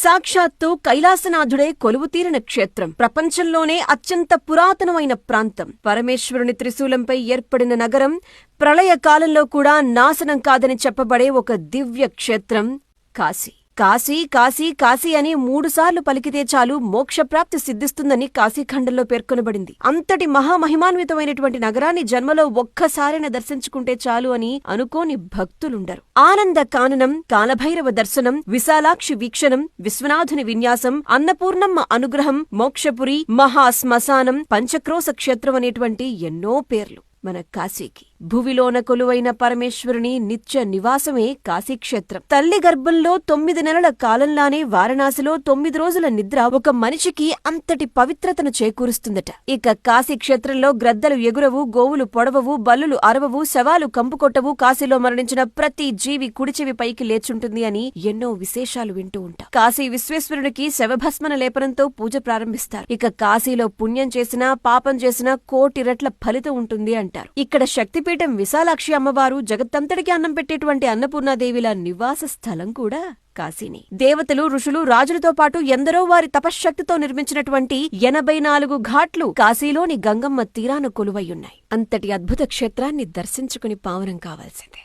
సాక్షాత్తు కైలాసనాథుడే కొలువుతీరిన క్షేత్రం. ప్రపంచంలోనే అత్యంత పురాతనమైన ప్రాంతం. పరమేశ్వరుని త్రిశూలంపై ఏర్పడిన నగరం. ప్రళయకాలంలో కూడా నాశనం కాదని చెప్పబడే ఒక దివ్య క్షేత్రం కాశీ. కాశీ కాశీ కాశీ అని 3 సార్లు పలికితే చాలు మోక్షప్రాప్తి సిద్ధిస్తుందని కాశీఖండంలో పేర్కొనబడింది. అంతటి మహామహిమాన్వితమైనటువంటి నగరాన్ని జన్మలో ఒక్కసారైనా దర్శించుకుంటే చాలు అని అనుకోని భక్తులుండరు. ఆనంద కాననం, కాలభైరవ దర్శనం, విశాలాక్షి వీక్షణం, విశ్వనాథుని విన్యాసం, అన్నపూర్ణమ్మ అనుగ్రహం, మోక్షపురి, మహాశ్మశానం, పంచక్రోశ క్షేత్రం అనేటువంటి ఎన్నో పేర్లు మన కాశీకి. భువిలోన కొలువైన పరమేశ్వరుని నిత్య నివాసమే కాశీక్షేత్రం. తల్లి గర్భంలో 9 నెలల కాలంలానే వారణాసిలో 9 రోజుల నిద్ర ఒక మనిషికి అంతటి పవిత్రతను చేకూరుస్తుందట. ఇక కాశీక్షేత్రంలో గ్రద్దలు ఎగురవు, గోవులు పొడవవు, బల్లులు అరవవు, శవాలు కంపుకొట్టవు, కాశీలో మరణించిన ప్రతి జీవి కుడిచెవి పైకి లేచుంటుంది అని ఎన్నో విశేషాలు వింటూ ఉంటాం. కాశీ విశ్వేశ్వరునికి శవభస్మన లేపనంతో పూజ ప్రారంభిస్తారు. ఇక కాశీలో పుణ్యం చేసినా పాపం చేసినా 1,000,000 రెట్ల ఫలితం ఉంటుంది అంటారు. ఇక్కడ శక్తిపీఠం విశాలాక్షి అమ్మవారు, జగత్తంతటికి అన్నం పెట్టేటువంటి అన్నపూర్ణాదేవిల నివాస స్థలం కూడా కాశీని. దేవతలు, ఋషులు, రాజులతో పాటు ఎందరో వారి తపశ్శక్తితో నిర్మించినటువంటి 84 ఘాట్లు కాశీలోని గంగమ్మ తీరాన కొలువయ్యున్నాయి. అంతటి అద్భుత క్షేత్రాన్ని దర్శించుకుని పావనం కావాల్సిందే.